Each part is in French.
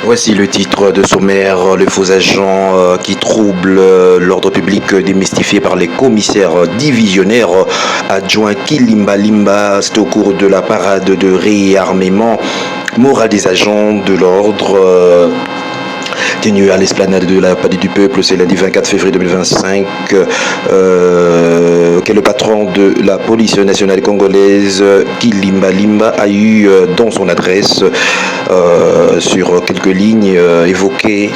Voici le titre de sommaire, le faux agent qui trouble l'ordre public démystifié par les commissaires divisionnaires adjoints Kilimba Limba. C'est au cours de la parade de réarmement moral des agents de l'ordre tenu à l'esplanade de la Palais du Peuple, c'est lundi 24 février 2025, que le patron de la police nationale congolaise, Kilimba Limba, a eu dans son adresse, sur quelques lignes, évoqué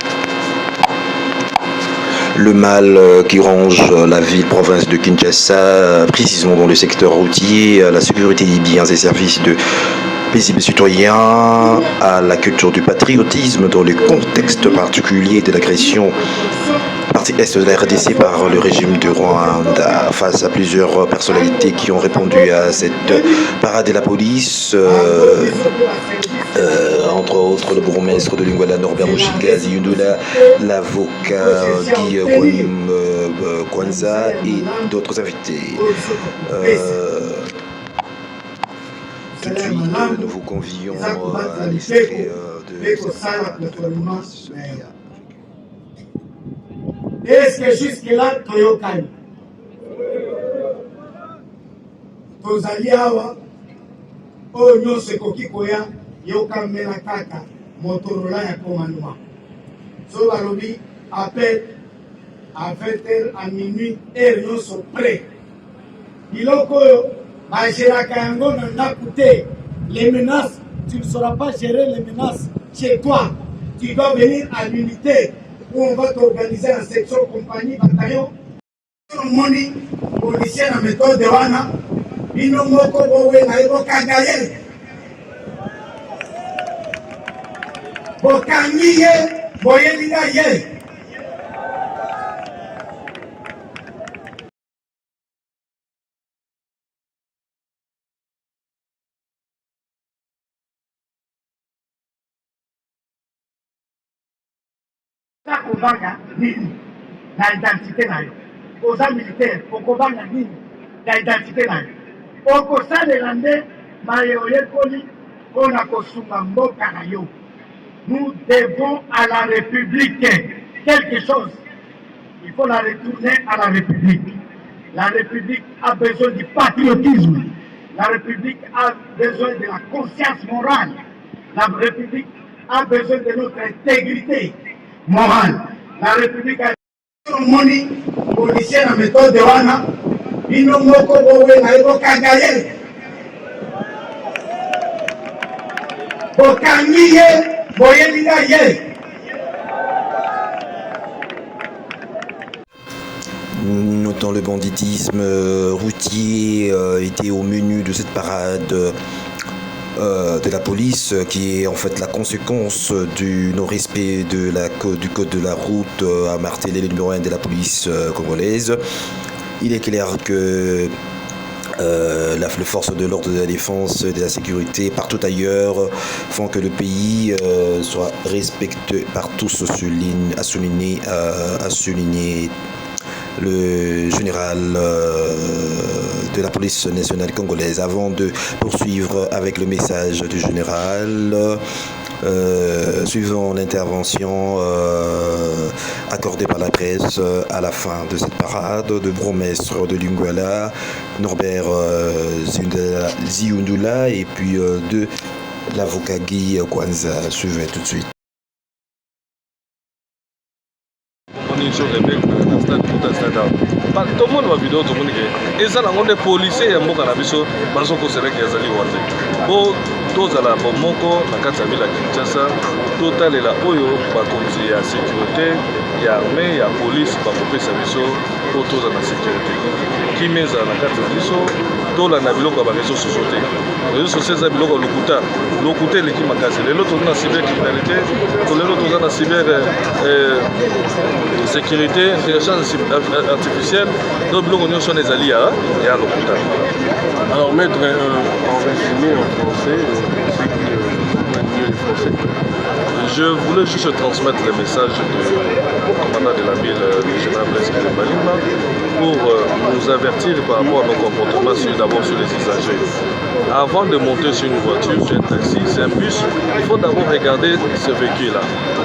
le mal qui ronge la ville-province de Kinshasa, précisément dans le secteur routier, la sécurité des biens et services de paisibles citoyens, à la culture du patriotisme dans le contexte particulier de l'agression partie est de la RDC par le régime de Rwanda. Face à plusieurs personnalités qui ont répondu à cette parade de la police, entre autres le bourgmestre de Lingwala, Norbert Mouchika Ziyundula, l'avocat Guy Kwanza et d'autres invités. Tout de suite, nous vous convions à l'extrait de cette police. Est-ce que jusque-là, Toyokani tozali awa oyo nyonso ekoki koya yoka mena kaka motorola ya commandement so balobi appel à 20h à minuit heure nyonso près biloko oyo bagéraka yango na ndako te. Les menaces, tu ne sauras pas gérer les menaces chez toi. Tu dois venir à l'unité où on va t'organiser en section, compagnie, bataillon. Moni, policier na méthode de wana, bino moko bowe na ebo kagaye. Bokangi ye, boyelinga ye. Okobanga nini na identité na yo oza militaire okobanga nini na identité na yo okosalela nde maye oyekoli mpona kosunga mboka na yo. Nous devons à la République quelque chose. Il faut la retourner à la République. La République a besoin du patriotisme. La République a besoin de la conscience morale. La République a besoin de notre intégrité morale. La République a moni policier na méthode de wana bino moko bowe na ebo kagaye bokangi ye boyelinga ye. Notons le banditisme routier était au menu de cette parade de la police, qui est en fait la conséquence du non-respect du code de la route, à marteler le numéro 1 de la police congolaise. Il est clair que les forces de l'ordre, de la défense et de la sécurité partout ailleurs font que le pays soit respecté par tous, a souligné le général de la police nationale congolaise. Avant de poursuivre avec le message du général, suivant l'intervention accordée par la presse à la fin de cette parade de bourgmestre de Lingwala, Norbert Ziyundula, et puis de l'avocat Guy Kwanza. Suivez tout de suite. Tout le monde va vidéo, tout le monde est. Et ça, on est policiers, il y a beaucoup de gens qui sont là. Bon, tous à la Bomoko, la Katsami, la Kinshasa, total et la Oyo, il y a sécurité, il y a armée, il y a police, il y a service, tous à la sécurité. Qui met à la Katsami, tout la Nabiloko à la réseau société. Les réseaux sociaux, c'est le Lokuta. Lokuta, l'équipe à casser. Les autres, on a cybercriminalité, les autres, on a cyber sécurité, intelligence artificielle, donc nous sommes des alliés et à l'hôpital. Alors, maître, en résumé en français, ce qui est mieux les Français. Je voulais juste transmettre le message du commandant de la ville, le général Blaise Malimba, pour nous avertir par rapport à nos comportements, d'abord sur les usagers. Avant de monter sur une voiture, sur un taxi, c'est un bus, il faut d'abord regarder ce véhicule-là.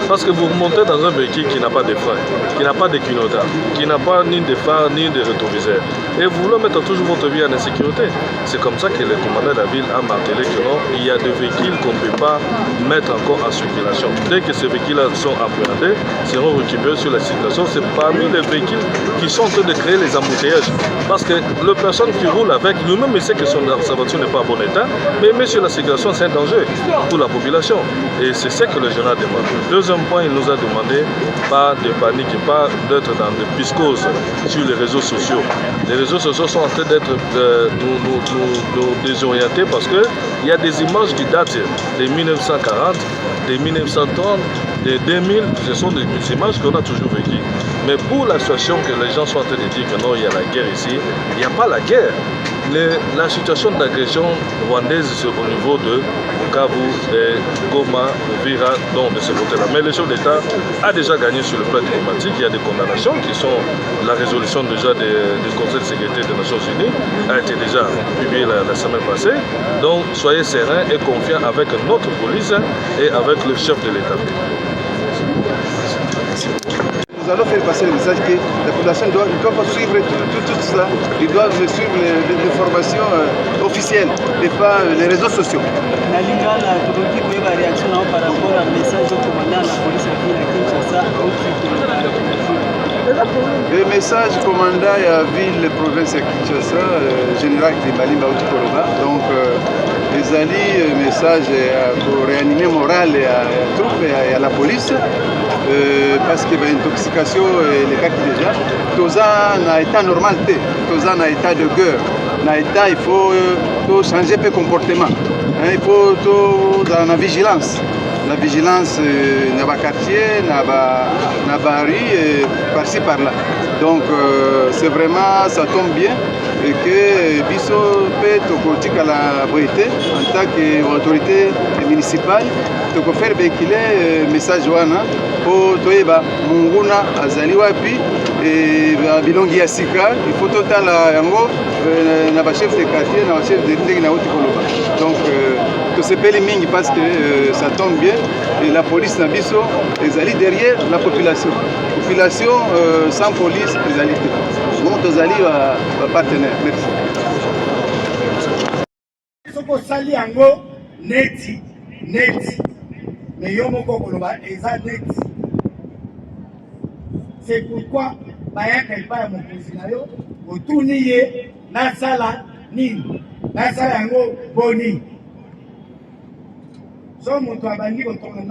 Parce que vous montez dans un véhicule qui n'a pas de frein, qui n'a pas de clignotant, qui n'a pas ni de phare, ni de rétroviseur. Et vous voulez mettre toujours votre vie en insécurité. C'est comme ça que le commandant de la ville a martelé que non, il y a des véhicules qu'on ne peut pas mettre encore en circulation. Dès que ces véhicules-là sont appréhendés, seront récupérés sur la circulation. C'est parmi les véhicules qui sont en train de créer les embouteillages. Parce que la personne qui roule avec, lui-même il sait que sa voiture n'est pas en bon état, mais mettre sur la circulation, c'est un danger pour la population. Et c'est ce que le général demande. Deuxième point, il nous a demandé pas de panique, pas d'être dans des piscoses sur les réseaux sociaux. Les réseaux sociaux sont en train d'être nous désorienter parce qu'il y a des images qui datent de 1940, de 1930, de 2000, ce sont des images qu'on a toujours vécues. Mais pour la situation que les gens sont en train de dire que non, il y a la guerre ici, il n'y a pas la guerre. La situation d'agression rwandaise, c'est au niveau de Bukavu, Goma, Uvira, donc de ce côté-là. Mais le chef d'État a déjà gagné sur le plan diplomatique. Il y a des condamnations qui sont la résolution déjà du Conseil de sécurité des Nations Unies, a été déjà publiée la semaine passée. Donc soyez sereins et confiants avec notre police et avec le chef de l'État. Nous allons faire passer le message que la population ne doit pas suivre tout cela. Ils doivent suivre les formations officielles et pas les réseaux sociaux. Réaction par rapport au message du commandant de la police à Kinshasa. Le message commandant à la ville province de Kinshasa, général de Malimba Koloba. Donc, les alliés, message pour réanimer le moral à la troupe et à la police. Parce que l'intoxication est le cas qui déjà. Tout ça n'a état normal, tout ça n'a état de guerre. Il faut changer de comportement. Il faut dans la vigilance. La vigilance dans le quartier, dans la rue, par-ci par-là. Donc c'est vraiment, ça tombe bien et que Bisso peut à la vérité en tant qu'autorité municipale, de faire véhiculer le message pour Toyeba, Munguna, Azali Wapi et Bilongi Yasika. Il faut total yango na chef de quartier, na chef de district na Koloba. Donc tout ce pays mingi parce que ça tombe bien et la police na biso les alliés derrière la population. Population sans police, les alliés. Donc les alliés partenaires. Merci. Soko sali yango neti mais yo moko koloba eza neti. C'est pourquoi bayaka epai ya mokonzi na yo otuni ye nasala nini nasala yango boni. So moto abandi kotonga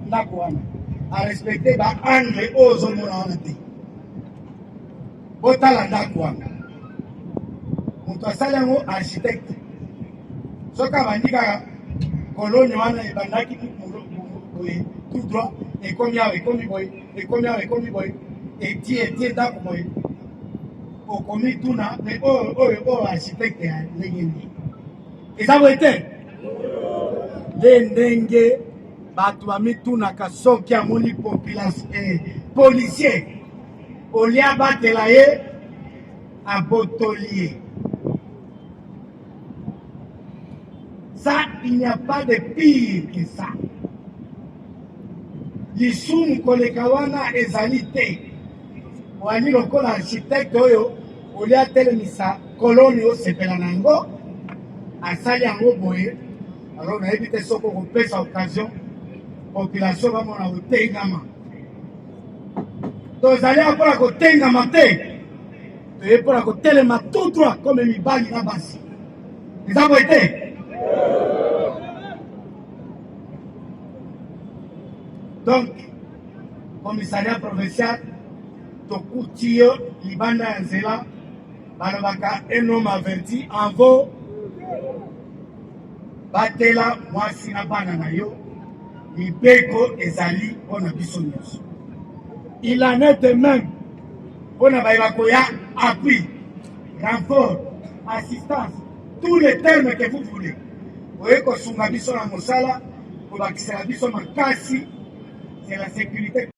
ndako wana arespecte baangle oyo ozomona wana te botala ndako wana moto asali yango architecte soki abandi kaka koloni wana ebandaki boye tout droit ekomi awa ekomi boye ekomi awa ekomi boye etie ndako boye okomi tuna me oyo architecte ya ndenge nini eza boye te nde ndenge bato bamitunaka soki amoni policier olia batela ye abotoli ye. Ça, il n'y a pas de pire que ça. Lisumu koleka wana ezali te. Wani lokola architecte oyo olia telemisa koloni osepela na yango asali yango boye. Alors na yebi te soko kopesa occasion population bamona kotengama. Tozali mpona kotengama te. Toye mpona kotelema tout droit comme mibali na basi. Eza boye te. Donc, commissariat provincial, Tokutio, Libanda Nzela, Balabaka, un homme averti, en vaut, Batela, Mwasina Bananayo, Ibeko Ezali, on a bisonnos. Il en est de même, on a Baïbakoya, appui, renfort, assistance, tous les termes que vous voulez. Vous voyez que Sungabiso na Mosala, pour Bakiserabiso Makasi, c'est la sécurité.